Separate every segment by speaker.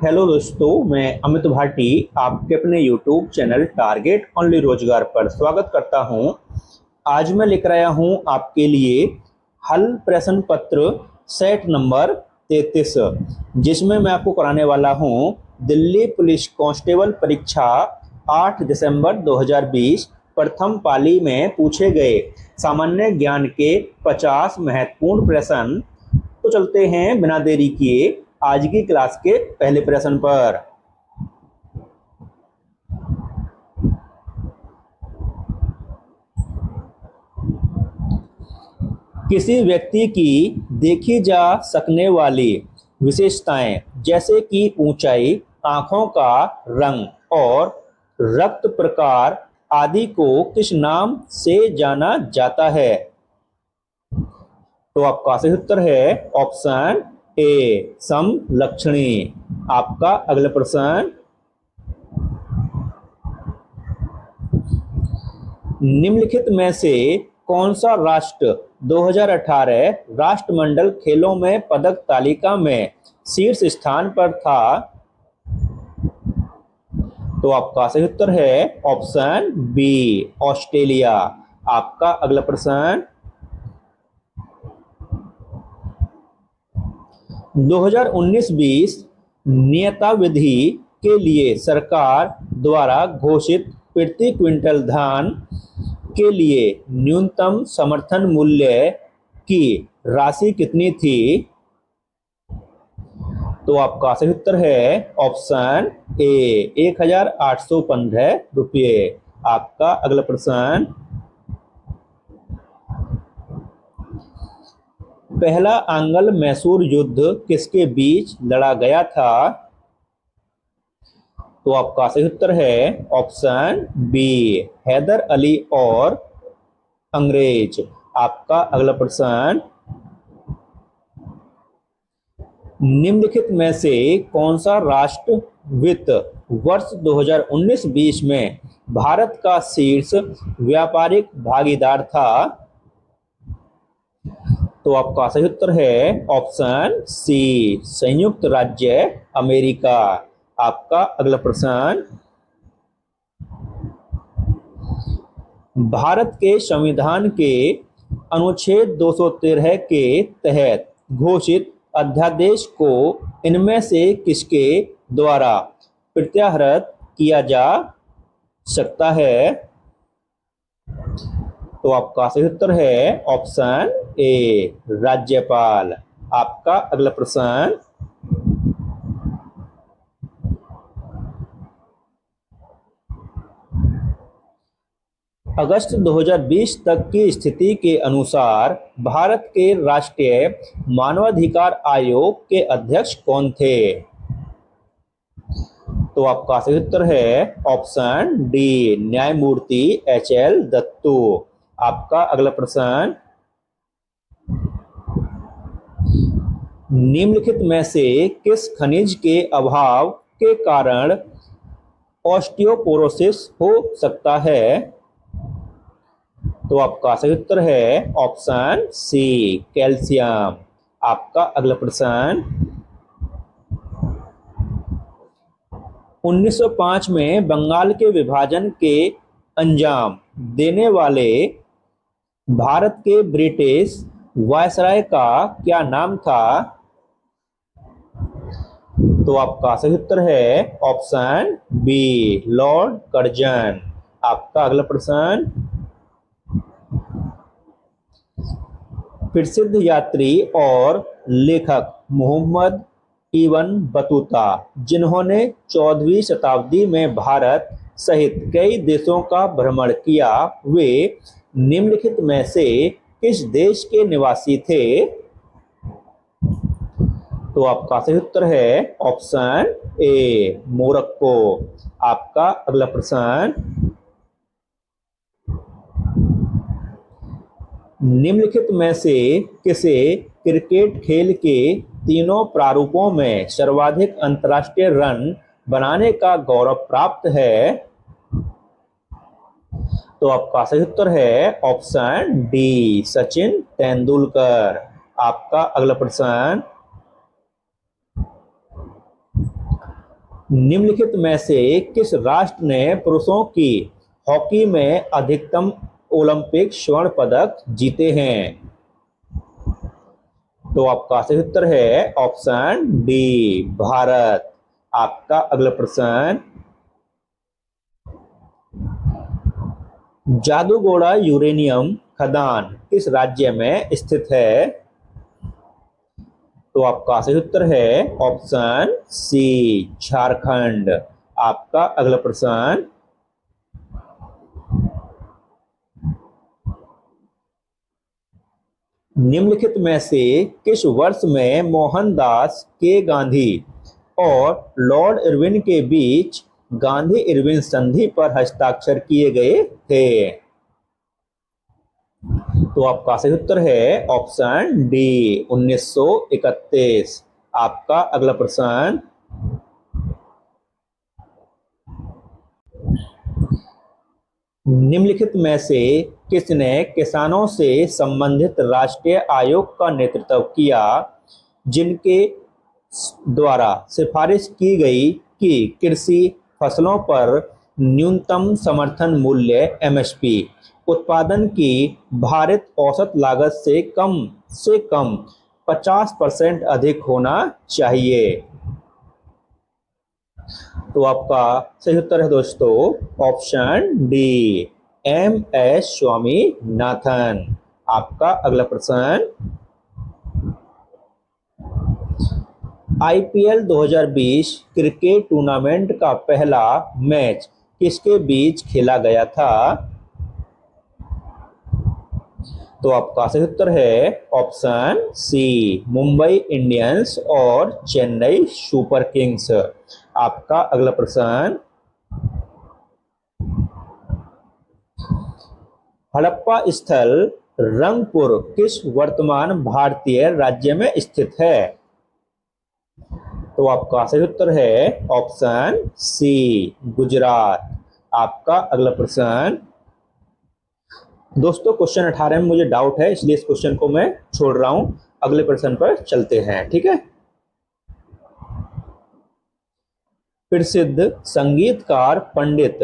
Speaker 1: Hello दोस्तों, मैं अमित भाटी आपके अपने यूट्यूब चैनल टारगेट ओनली रोजगार पर स्वागत करता हूं। आज मैं लेकर आया हूं आपके लिए हल प्रश्न पत्र सेट नंबर 33, जिसमें मैं आपको कराने वाला हूं दिल्ली पुलिस कांस्टेबल परीक्षा 8 दिसंबर 2020 प्रथम पाली में पूछे गए सामान्य ज्ञान के 50 महत्वपूर्ण प्रश्न। तो चलते हैं बिना देरी किए आज की क्लास के पहले प्रश्न पर। किसी व्यक्ति की देखी जा सकने वाली विशेषताएं जैसे कि ऊंचाई, आंखों का रंग और रक्त प्रकार आदि को किस नाम से जाना जाता है? तो आपका सही उत्तर है ऑप्शन ए, समलक्षणी। आपका अगला प्रश्न, निम्नलिखित में से कौन सा राष्ट्र 2018 राष्ट्रमंडल खेलों में पदक तालिका में शीर्ष स्थान पर था? तो आपका सही उत्तर है ऑप्शन बी, ऑस्ट्रेलिया। आपका अगला प्रश्न, 2019-20 नियता विधि के लिए सरकार द्वारा घोषित प्रति क्विंटल धान के लिए न्यूनतम समर्थन मूल्य की राशि कितनी थी? तो आपका सही उत्तर है ऑप्शन ए, 1815 रुपये। आपका अगला प्रश्न, पहला आंग्ल मैसूर युद्ध किसके बीच लड़ा गया था? तो आपका सही उत्तर है ऑप्शन बी, हैदर अली और अंग्रेज। आपका अगला प्रश्न, निम्नलिखित में से कौन सा राष्ट्र वित्त वर्ष 2019-20 में भारत का शीर्ष व्यापारिक भागीदार था? तो आपका सही उत्तर है ऑप्शन सी, संयुक्त राज्य अमेरिका। आपका अगला प्रश्न, भारत के संविधान के अनुच्छेद 213 के तहत घोषित अध्यादेश को इनमें से किसके द्वारा प्रत्याहृत किया जा सकता है? तो आपका सही उत्तर है ऑप्शन ए, राज्यपाल। आपका अगला प्रश्न, अगस्त 2020 तक की स्थिति के अनुसार भारत के राष्ट्रीय मानवाधिकार आयोग के अध्यक्ष कौन थे? तो आपका सही उत्तर है ऑप्शन डी, न्यायमूर्ति HL दत्तू। आपका अगला प्रश्न, निम्नलिखित में से किस खनिज के अभाव के कारण ऑस्टियोपोरोसिस हो सकता है? तो आपका सही उत्तर है ऑप्शन सी, कैल्शियम। आपका अगला प्रश्न, 1905 में बंगाल के विभाजन के अंजाम देने वाले भारत के ब्रिटिश वायसराय का क्या नाम था? तो आपका सही उत्तर है ऑप्शन बी, लॉर्ड कर्जन। आपका अगला प्रश्न, प्रसिद्ध यात्री और लेखक मोहम्मद इब्न बतूता, जिन्होंने 14वीं शताब्दी में भारत सहित कई देशों का भ्रमण किया, वे निम्नलिखित में से किस देश के निवासी थे? तो आपका सही उत्तर है ऑप्शन ए, मोरक्को। आपका अगला प्रश्न, निम्नलिखित में से किसे क्रिकेट खेल के तीनों प्रारूपों में सर्वाधिक अंतर्राष्ट्रीय रन बनाने का गौरव प्राप्त है? तो आपका सही उत्तर है ऑप्शन डी, सचिन तेंदुलकर। आपका अगला प्रश्न, निम्नलिखित में से किस राष्ट्र ने पुरुषों की हॉकी में अधिकतम ओलंपिक स्वर्ण पदक जीते हैं? तो आपका सही उत्तर है ऑप्शन डी, भारत। आपका अगला प्रश्न, जादूगोड़ा यूरेनियम खदान किस राज्य में स्थित है? तो आपका सही उत्तर है ऑप्शन सी, झारखंड। आपका अगला प्रश्न, निम्नलिखित में से किस वर्ष में मोहनदास के गांधी और लॉर्ड इरविन के बीच गांधी इरविन संधि पर हस्ताक्षर किए गए थे? तो आपका सही उत्तर है ऑप्शन डी, 1931। आपका अगला प्रश्न, निम्नलिखित में से किसने किसानों से संबंधित राष्ट्रीय आयोग का नेतृत्व किया जिनके द्वारा सिफारिश की गई कि कृषि फसलों पर न्यूनतम समर्थन मूल्य एमएसपी उत्पादन की भारित औसत लागत से कम 50% अधिक होना चाहिए? तो आपका सही उत्तर है दोस्तों ऑप्शन डी, एम.एस. स्वामीनाथन। आपका अगला प्रश्न, आईपीएल 2020 क्रिकेट टूर्नामेंट का पहला मैच किसके बीच खेला गया था? तो आपका सही उत्तर है ऑप्शन सी, मुंबई इंडियंस और चेन्नई सुपर किंग्स। आपका अगला प्रश्न, हड़प्पा स्थल रंगपुर किस वर्तमान भारतीय राज्य में स्थित है? तो आपका सही उत्तर है ऑप्शन सी, गुजरात। आपका अगला प्रश्न, दोस्तों क्वेश्चन 18 में मुझे डाउट है इसलिए इस क्वेश्चन को मैं छोड़ रहा हूं, अगले प्रश्न पर चलते हैं, ठीक है। प्रसिद्ध संगीतकार पंडित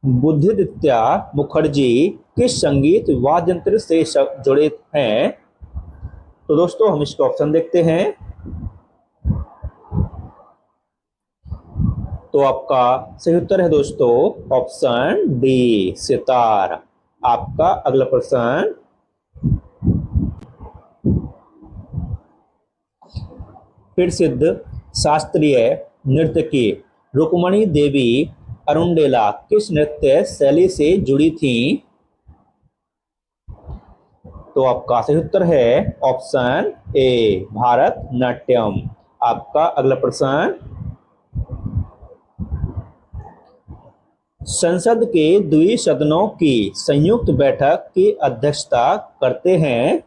Speaker 1: बुद्धिदत्त मुखर्जी किस संगीत वाद्य यंत्र से जुड़े हैं? तो दोस्तों हम इसका ऑप्शन देखते हैं। तो आपका सही उत्तर है दोस्तों ऑप्शन डी, सितार। आपका अगला प्रश्न, प्रसिद्ध शास्त्रीय नर्तकी रुक्मणी देवी अरुणडेला किस नृत्य शैली से जुड़ी थी? तो आपका सही उत्तर है ऑप्शन ए, भारतनाट्यम। आपका अगला प्रश्न, संसद के द्विसदनों की संयुक्त बैठक की अध्यक्षता करते हैं?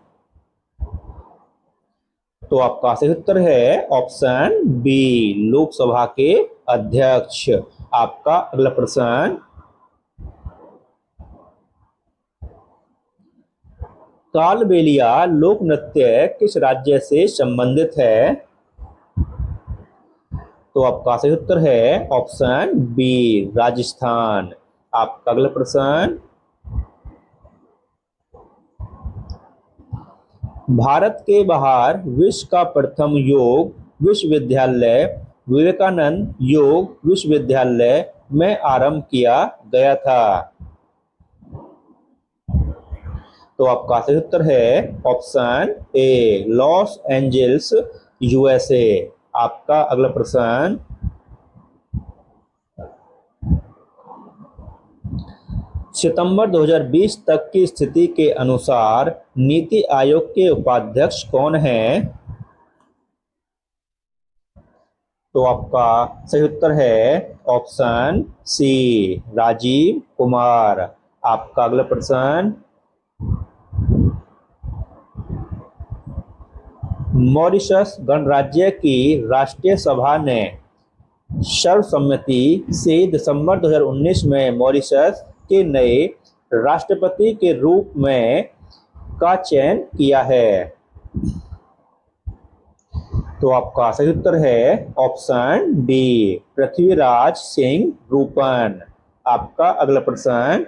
Speaker 1: तो आपका सही उत्तर है ऑप्शन बी, लोकसभा के अध्यक्ष। आपका अगला प्रश्न, कालबेलिया लोक नृत्य किस राज्य से संबंधित है? तो आपका सही उत्तर है ऑप्शन बी, राजस्थान। आपका अगला प्रश्न, भारत के बाहर विश्व का प्रथम योग विश्वविद्यालय विवेकानंद योग विश्वविद्यालय में आरंभ किया गया था? तो आपका सही उत्तर है option A, Los Angeles, USA. आपका अगला प्रश्न, सितंबर 2020 तक की स्थिति के अनुसार नीति आयोग के उपाध्यक्ष कौन हैं? तो आपका सही उत्तर है ऑप्शन सी, राजीव कुमार। आपका अगला प्रश्न, मॉरिशस गणराज्य की राष्ट्रीय सभा ने सर्वसम्मति से दिसंबर 2019 में मॉरिशस के नए राष्ट्रपति के रूप में का चयन किया है? तो आपका सही उत्तर है ऑप्शन डी, पृथ्वीराज सिंह रूपन। आपका अगला प्रश्न,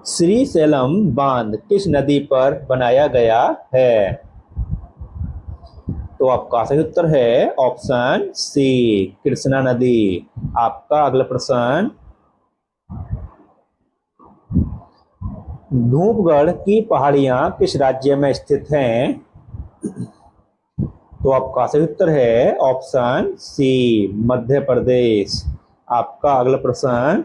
Speaker 1: श्रीशैलम बांध किस नदी पर बनाया गया है? तो आपका सही उत्तर है ऑप्शन सी, कृष्णा नदी। आपका अगला प्रश्न, धूपगढ़ की पहाड़ियां किस राज्य में स्थित हैं? तो आपका सही उत्तर है ऑप्शन सी, मध्य प्रदेश। आपका अगला प्रश्न,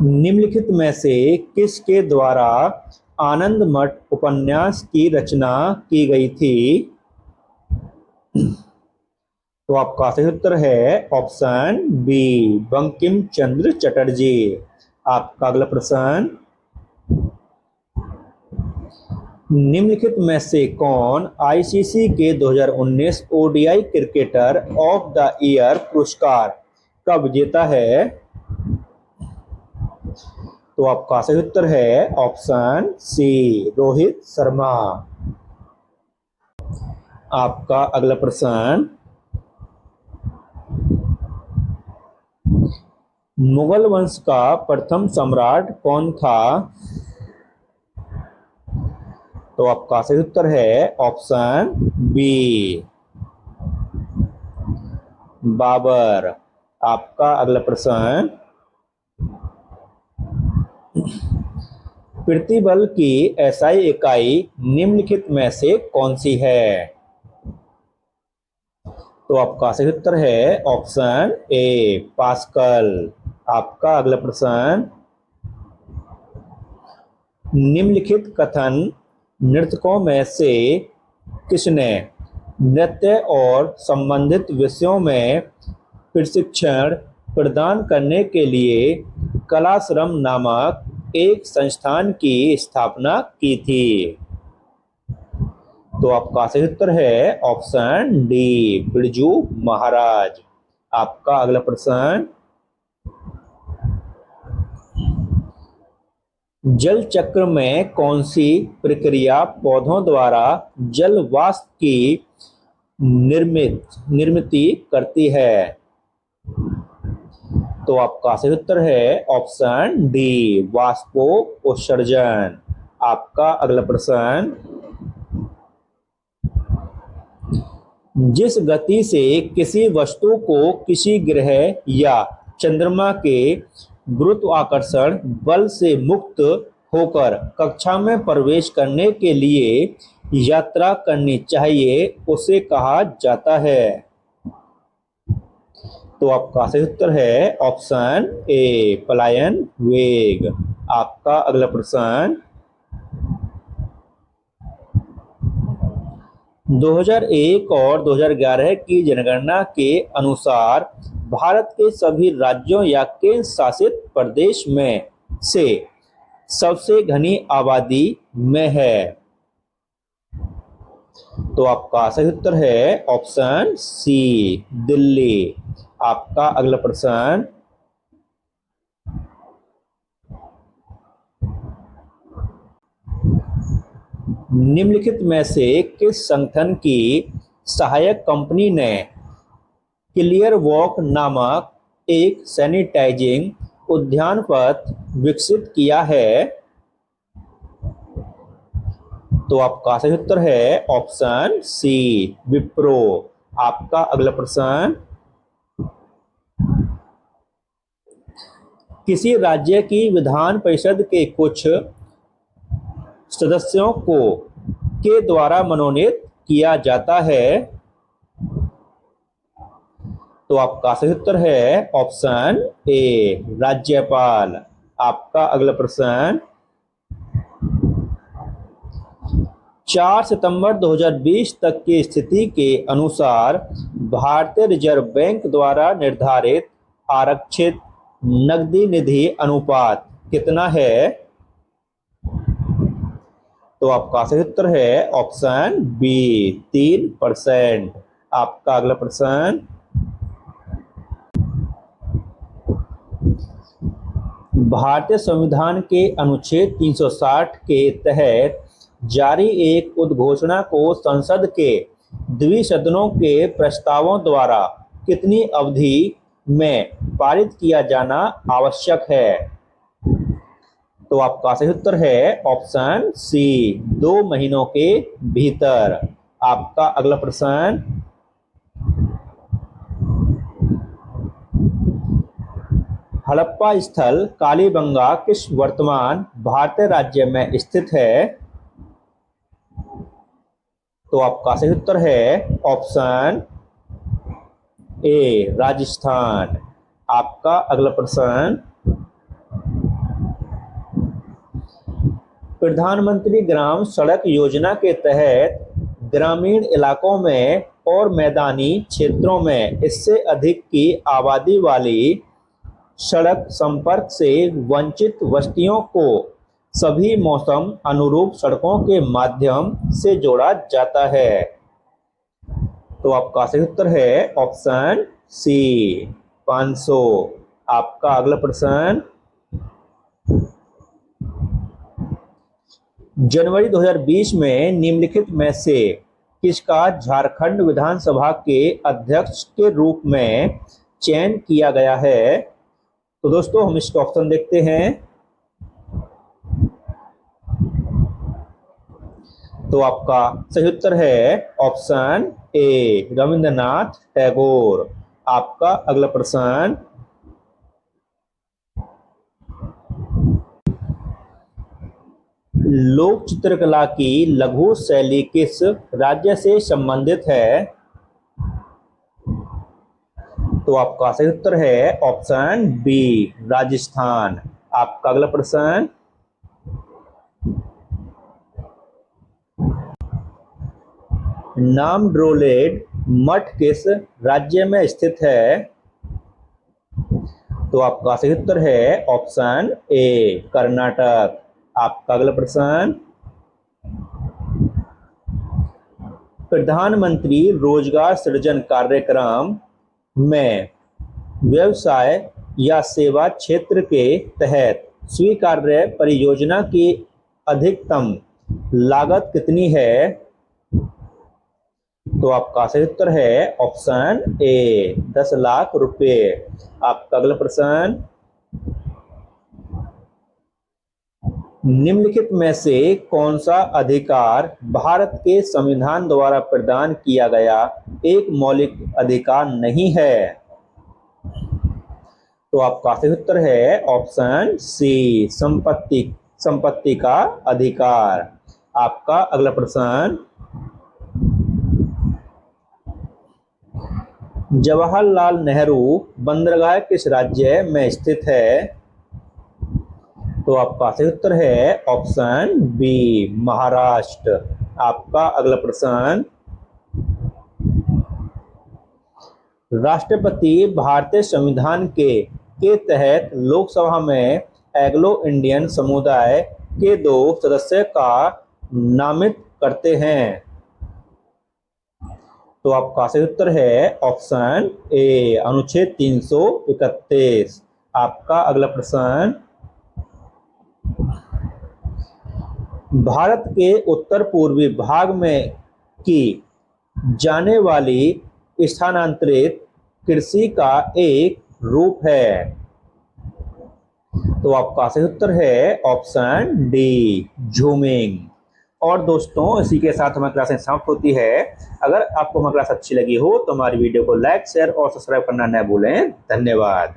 Speaker 1: निम्नलिखित में से किसके द्वारा आनंद मठ उपन्यास की रचना की गई थी? तो आपका सही उत्तर है ऑप्शन बी, बंकिम चंद्र चटर्जी। आपका अगला प्रश्न, निम्नलिखित में से कौन आईसीसी के 2019 ODI cricketer of the year पुरस्कार का विजेता है? तो आपका सही उत्तर है ऑप्शन सी, रोहित शर्मा। आपका अगला प्रश्न, मुगल वंश का प्रथम सम्राट कौन था? तो आपका सही उत्तर है ऑप्शन बी, बाबर। आपका अगला प्रश्न, प्रतिबल की एसआई इकाई निम्नलिखित में से कौन सी है? तो आपका सही उत्तर है ऑप्शन ए, पास्कल। आपका अगला प्रश्न, निम्नलिखित कथन नर्तकों में से किसने नृत्य और संबंधित विषयों में प्रशिक्षण प्रदान करने के लिए कलाश्रम नामक एक संस्थान की स्थापना की थी? तो आपका सही उत्तर है ऑप्शन डी, बिरजू महाराज। आपका अगला प्रश्न, जल चक्र में कौन सी प्रक्रिया पौधों द्वारा जल वाष्प की निर्मित करती है? तो आपका सही उत्तर है ऑप्शन डी, वाष्पोत्सर्जन। आपका अगला प्रश्न, जिस गति से किसी वस्तु को किसी ग्रह या चंद्रमा के गुरुत्वाकर्षण बल से मुक्त होकर कक्षा में प्रवेश करने के लिए यात्रा करनी चाहिए उसे कहा जाता है? तो आपका सही उत्तर है ऑप्शन ए, पलायन वेग। आपका अगला प्रश्न, 2001 और 2011 की जनगणना के अनुसार भारत के सभी राज्यों या केंद्र शासित प्रदेश में से सबसे घनी आबादी में है? तो आपका सही उत्तर है ऑप्शन सी, दिल्ली। आपका अगला प्रश्न, निम्नलिखित में से किस संगठन की सहायक कंपनी ने क्लियर वॉक नामक एक सैनिटाइजिंग उद्यान पथ विकसित किया है? तो आपका सही उत्तर है ऑप्शन सी, विप्रो। आपका अगला प्रश्न, किसी राज्य की विधान परिषद के कुछ सदस्यों को के द्वारा मनोनीत किया जाता है? तो आपका सही उत्तर है ऑप्शन ए, राज्यपाल। आपका अगला प्रश्न, 4 सितंबर 2020 तक की स्थिति के अनुसार भारतीय रिजर्व बैंक द्वारा निर्धारित आरक्षित नकदी निधि अनुपात कितना है? तो आपका सही उत्तर है ऑप्शन बी, 3%। आपका अगला प्रश्न, भारतीय संविधान के अनुच्छेद 360 के तहत जारी एक उद्घोषणा को संसद के द्विसदनों के प्रस्तावों द्वारा कितनी अवधि में पारित किया जाना आवश्यक है? तो आपका सही उत्तर है ऑप्शन सी, 2 महीनों के भीतर। आपका अगला प्रश्न, हड़प्पा स्थल कालीबंगा किस वर्तमान भारतीय राज्य में स्थित है? तो आपका सही उत्तर है ऑप्शन ए, राजस्थान। आपका अगला प्रश्न, प्रधानमंत्री ग्राम सड़क योजना के तहत ग्रामीण इलाकों में और मैदानी क्षेत्रों में इससे अधिक की आबादी वाली सड़क संपर्क से वंचित बस्तियों को सभी मौसम अनुरूप सड़कों के माध्यम से जोड़ा जाता है। तो आपका सही उत्तर है ऑप्शन सी, 500। आपका अगला प्रश्न, जनवरी 2020 में निम्नलिखित में से किसका झारखंड विधानसभा के अध्यक्ष के रूप में चयन किया गया है? तो दोस्तों हम इसका ऑप्शन देखते हैं। तो आपका सही उत्तर है ऑप्शन ए, रविंद्रनाथ टैगोर। आपका अगला प्रश्न, लोक चित्रकला की लघु शैली किस राज्य से संबंधित है? तो आपका सही उत्तर है ऑप्शन बी, राजस्थान। आपका अगला प्रश्न, नामड्रोलेड मठ किस राज्य में स्थित है? तो आपका सही उत्तर है ऑप्शन ए, कर्नाटक। आपका अगला प्रश्न, प्रधानमंत्री रोजगार सृजन कार्यक्रम में व्यवसाय या सेवा क्षेत्र के तहत स्वीकार्य परियोजना की अधिकतम लागत कितनी है? तो आपका सही उत्तर है ऑप्शन ए, 10 लाख रुपए। आपका अगला प्रश्न, निम्नलिखित में से कौन सा अधिकार भारत के संविधान द्वारा प्रदान किया गया एक मौलिक अधिकार नहीं है? तो आपका सही उत्तर है ऑप्शन सी, संपत्ति का अधिकार। आपका अगला प्रश्न, जवाहरलाल नेहरू बंदरगाह किस राज्य में स्थित है? तो आपका सही उत्तर है ऑप्शन बी, महाराष्ट्र। आपका अगला प्रश्न, राष्ट्रपति भारतीय संविधान के तहत लोकसभा में एंग्लो इंडियन समुदाय के 2 सदस्य का नामित करते हैं। तो आपका सही उत्तर है ऑप्शन ए, अनुच्छेद 331। आपका अगला प्रश्न, भारत के उत्तर पूर्वी भाग में की जाने वाली स्थानांतरित कृषि का एक रूप है। तो आपका सही उत्तर है ऑप्शन डी, झूमिंग। और दोस्तों इसी के साथ हमारी क्लास समाप्त होती है। अगर आपको हमारी क्लास अच्छी लगी हो तो हमारी वीडियो को लाइक, शेयर और सब्सक्राइब करना न भूलें। धन्यवाद।